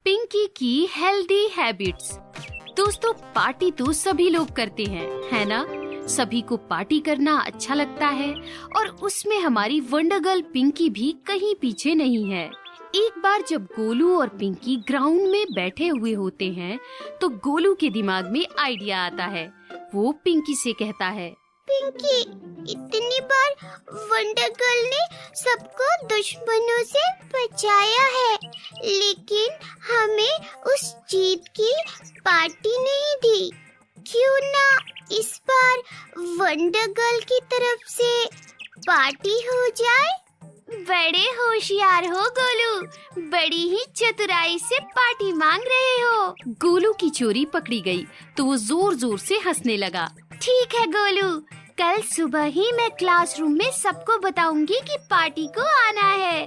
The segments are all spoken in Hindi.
पिंकी की हेल्दी हैबिट्स। दोस्तों, पार्टी तो सभी लोग करते हैं, है ना? सभी को पार्टी करना अच्छा लगता है और उसमें हमारी वंडर गर्ल पिंकी भी कहीं पीछे नहीं है। एक बार जब गोलू और पिंकी ग्राउंड में बैठे हुए होते हैं तो गोलू के दिमाग में आइडिया आता है। वो पिंकी से कहता है, पिंकी, इतनी बार वंडर गर्ल ने सबको दुश्मनों से बचाया है, लेकिन हमें उस जीत की पार्टी नहीं दी। क्यों ना इस बार वंडर गर्ल की तरफ से पार्टी हो जाए? बड़े होशियार हो गोलू, बड़ी ही चतुराई से पार्टी मांग रहे हो। गोलू की चोरी पकड़ी गई तो वो जोर जोर से हंसने लगा। ठीक है गोलू, कल सुबह ही मैं क्लासरूम में सबको बताऊंगी कि पार्टी को आना है।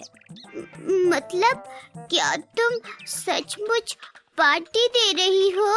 मतलब क्या तुम सचमुच पार्टी दे रही हो?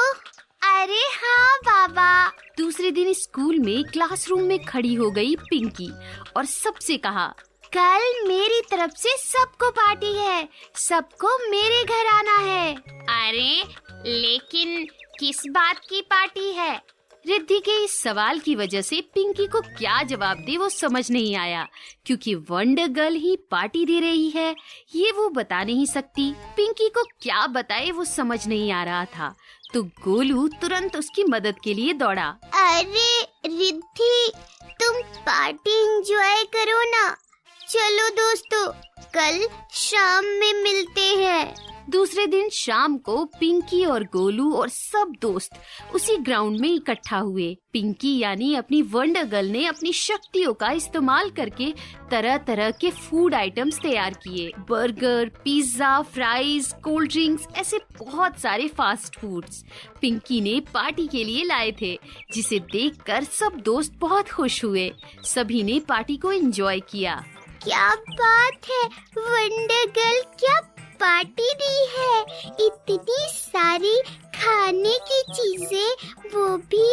अरे हाँ बाबा। दूसरे दिन स्कूल में क्लासरूम में खड़ी हो गई पिंकी और सबसे कहा, कल मेरी तरफ से सबको पार्टी है, सबको मेरे घर आना है। अरे लेकिन किस बात की पार्टी है? रिद्धि के इस सवाल की वजह से पिंकी को क्या जवाब दे वो समझ नहीं आया, क्योंकि वंडर गर्ल ही पार्टी दे रही है ये वो बता नहीं सकती। पिंकी को क्या बताए वो समझ नहीं आ रहा था, तो गोलू तुरंत उसकी मदद के लिए दौड़ा। अरे रिद्धि, तुम पार्टी एंजॉय करो ना। चलो दोस्तों, कल शाम में मिलते हैं। दूसरे दिन शाम को पिंकी और गोलू और सब दोस्त उसी ग्राउंड में इकट्ठा हुए। पिंकी यानी अपनी वंडर गर्ल ने अपनी शक्तियों का इस्तेमाल करके तरह तरह के फूड आइटम्स तैयार किए। Burger, pizza, fries, cold drinks, ऐसे बहुत सारे फास्ट फूड्स पिंकी ने पार्टी के लिए लाए थे, जिसे देखकर सब दोस्त बहुत खुश हुए। सभी ने पार्टी को एंजॉय किया। क्या बात है, वंडर गर्ल क्या पार्टी दी है। इतनी सारी खाने की चीजें, वो भी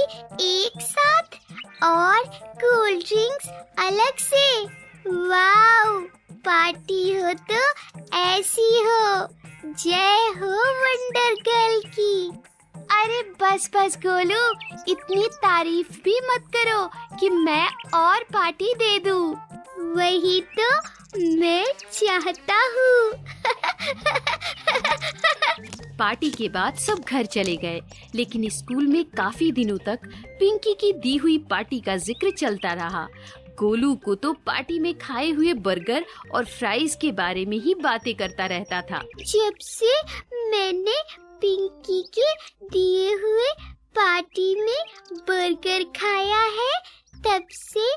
एक साथ, और कोल्ड ड्रिंक्स अलग से। वाओ, पार्टी हो तो ऐसी हो। जय हो वंडर गर्ल की। अरे बस बस गोलू, इतनी तारीफ भी मत करो कि मैं और पार्टी दे दूं। वही तो मैं चाहता हूँ। पार्टी के बाद सब घर चले गए, लेकिन स्कूल में काफी दिनों तक पिंकी की दी हुई पार्टी का जिक्र चलता रहा। गोलू को तो पार्टी में खाए हुए बर्गर और फ्राइज के बारे में ही बातें करता रहता था। जब से मैंने पिंकी के दिए हुए पार्टी में बर्गर खाया है, तब से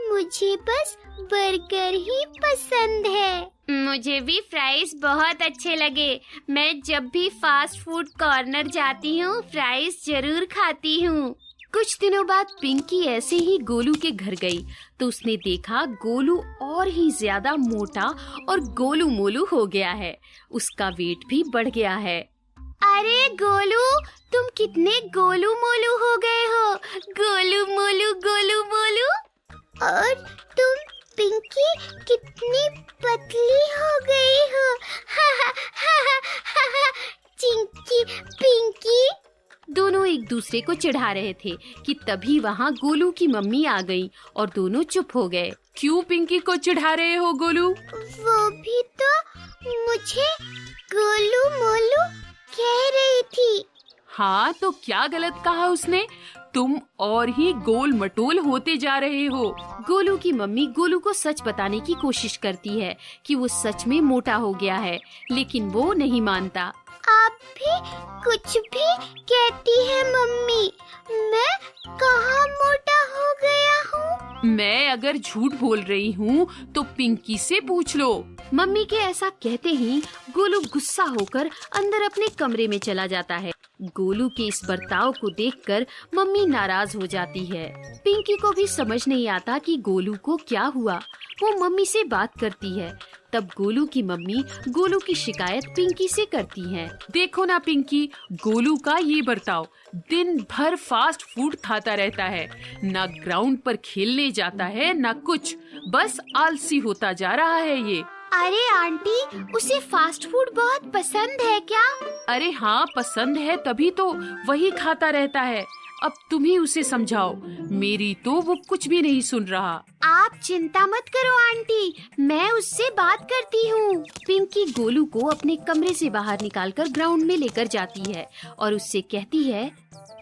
मुझे बस बर्गर ही पसंद है। मुझे भी फ्राइज बहुत अच्छे लगे। मैं जब भी फास्ट फूड कॉर्नर जाती हूँ, फ्राइज जरूर खाती हूँ। कुछ दिनों बाद पिंकी ऐसे ही गोलू के घर गई तो उसने देखा गोलू और ही ज्यादा मोटा और गोलू मोलू हो गया है। उसका वेट भी बढ़ गया है। अरे गोलू, तुम कितने गोलू मोलू हो गए हो। गोलू मोलू, गोलू मोलू। और तुम पिंकी कितनी पतली हो गई हो। चिंकी पिंकी। दोनों एक दूसरे को चिढ़ा रहे थे कि तभी वहाँ गोलू की मम्मी आ गई और दोनों चुप हो गए। क्यों पिंकी को चिढ़ा रहे हो गोलू? वो भी तो मुझे गोलू मोलू कह रही थी। हाँ, तो क्या गलत कहा उसने? तुम और ही गोल मटोल होते जा रहे हो। गोलू की मम्मी गोलू को सच बताने की कोशिश करती है कि वो सच में मोटा हो गया है, लेकिन वो नहीं मानता। आप भी कुछ भी कहती है मम्मी, मैं कहाँ मोटा हो गया हूँ? मैं अगर झूठ बोल रही हूँ तो पिंकी से पूछ लो। मम्मी के ऐसा कहते ही गोलू गुस्सा होकर अंदर अपने कमरे में चला जाता है। गोलू के इस बर्ताव को देखकर मम्मी नाराज हो जाती है। पिंकी को भी समझ नहीं आता कि गोलू को क्या हुआ। वो मम्मी से बात करती है। तब गोलू की मम्मी गोलू की शिकायत पिंकी से करती है। देखो ना पिंकी, गोलू का ये बर्ताव, दिन भर फास्ट फूड खाता रहता है, ना ग्राउंड पर खेलने जाता है ना कुछ, बस आलसी होता जा रहा है ये। अरे आंटी, उसे फास्ट फूड बहुत पसंद है क्या? अरे हाँ, पसंद है तभी तो वही खाता रहता है। अब तुम ही उसे समझाओ, मेरी तो वो कुछ भी नहीं सुन रहा। आप चिंता मत करो आंटी, मैं उससे बात करती हूँ। पिंकी गोलू को अपने कमरे से बाहर निकालकर ग्राउंड में लेकर जाती है और उससे कहती है,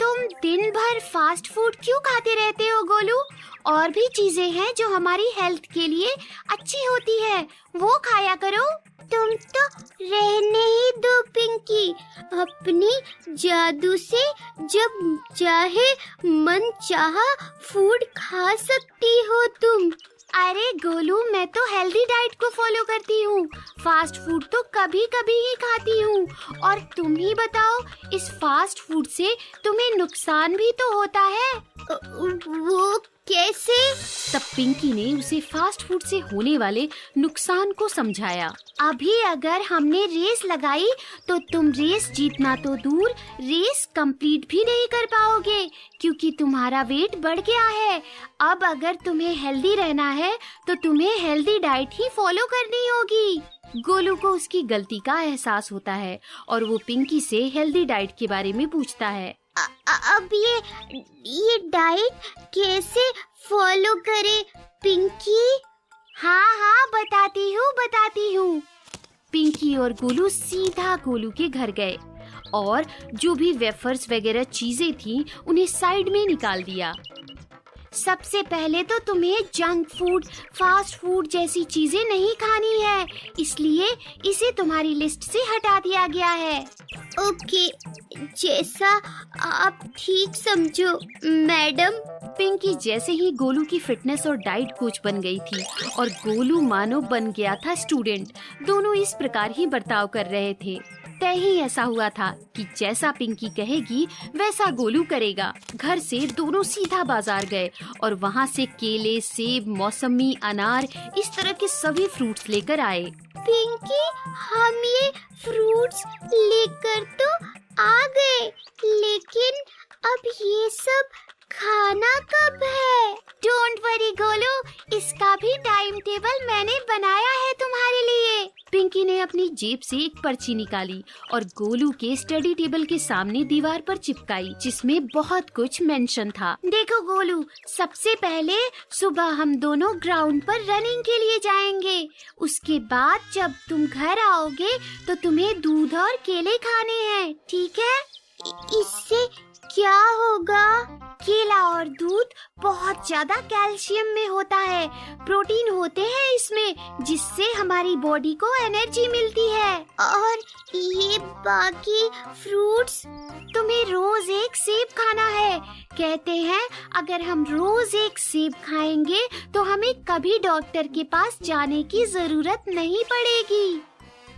तुम दिन भर फास्ट फूड क्यों खाते रहते हो गोलू? और भी चीजें हैं जो हमारी हेल्थ के लिए अच्छी होती है, वो खाया करो। तुम तो रहने ही दो पिंकी, अपनी जादू से जब चाहे मन चाहा फूड खा सकती हो तुम। अरे गोलू, मैं तो हेल्दी डाइट को फॉलो करती हूँ, फास्ट फूड तो कभी कभी ही खाती हूँ। और तुम ही बताओ, इस फास्ट फूड से तुम्हें नुकसान भी तो होता है। वो कैसे? तब पिंकी ने उसे फास्ट फूड से होने वाले नुकसान को समझाया। अभी अगर हमने रेस लगाई तो तुम रेस जीतना तो दूर, रेस कंप्लीट भी नहीं कर पाओगे क्योंकि तुम्हारा वेट बढ़ गया है। अब अगर तुम्हें हेल्दी रहना है तो तुम्हें हेल्दी डाइट ही फॉलो करनी होगी। गोलू को उसकी गलती का एहसास होता है और वो पिंकी से हेल्दी डाइट के बारे में पूछता है। अब ये डाइट कैसे फॉलो करे पिंकी? हाँ, बताती हूँ। पिंकी और गोलू सीधा गोलू के घर गए और जो भी वेफर्स वगैरह चीजें थी उन्हें साइड में निकाल दिया। सबसे पहले तो तुम्हें जंक फूड, फास्ट फूड जैसी चीजें नहीं खानी है, इसलिए इसे तुम्हारी लिस्ट से हटा दिया गया है। ओके, जैसा आप ठीक समझो मैडम। पिंकी जैसे ही गोलू की फिटनेस और डाइट कोच बन गई थी और गोलू मानो बन गया था स्टूडेंट, दोनों इस प्रकार ही बर्ताव कर रहे थे। तय ही ऐसा हुआ था कि जैसा पिंकी कहेगी वैसा गोलू करेगा। घर से दोनों सीधा बाजार गए और वहाँ से केले, सेब, मौसमी, अनार इस तरह के सभी फ्रूट्स लेकर आए। पिंकी, हम ये फ्रूट्स लेकर तो आ गए, लेकिन अब ये सब खाना कब है? डोंट वरी गोलू, इसका भी टाइम टेबल मैंने बनाया है तुम्हारे लिए। पिंकी ने अपनी जेब से एक पर्ची निकाली और गोलू के स्टडी टेबल के सामने दीवार पर चिपकाई, जिसमें बहुत कुछ मेंशन था। देखो गोलू, सबसे पहले सुबह हम दोनों ग्राउंड पर रनिंग के लिए जाएंगे। उसके बाद जब तुम घर आओगे तो तुम्हें दूध और केले खाने हैं, ठीक है? इससे क्या होगा? केला और दूध बहुत ज्यादा कैल्शियम में होता है, प्रोटीन होते हैं इसमें, जिससे हमारी बॉडी को एनर्जी मिलती है। और ये बाकी फ्रूट्स? तुम्हें रोज एक सेब खाना है। कहते हैं अगर हम रोज एक सेब खाएंगे तो हमें कभी डॉक्टर के पास जाने की जरूरत नहीं पड़ेगी।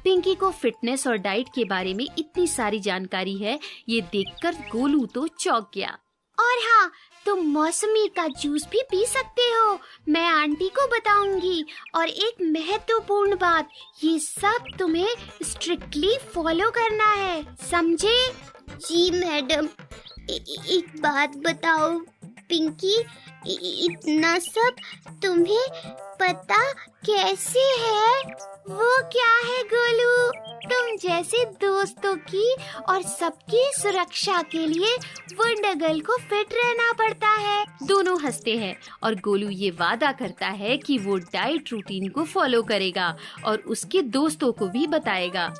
पिंकी को फिटनेस और डाइट के बारे में इतनी सारी जानकारी है, ये देखकर गोलू तो चौंक गया। और हाँ, तुम मौसमी का जूस भी पी सकते हो, मैं आंटी को बताऊंगी। और एक महत्वपूर्ण बात, ये सब तुम्हें स्ट्रिक्टली फॉलो करना है, समझे? जी मैडम। एक बात बताओ पिंकी, इतना सब तुम्हें पता कैसे है? वो क्या है गोलू, तुम जैसे दोस्तों की और सबकी सुरक्षा के लिए वंडर गर्ल को फिट रहना पड़ता है। दोनों हंसते हैं और गोलू ये वादा करता है कि वो डाइट रूटीन को फॉलो करेगा और उसके दोस्तों को भी बताएगा।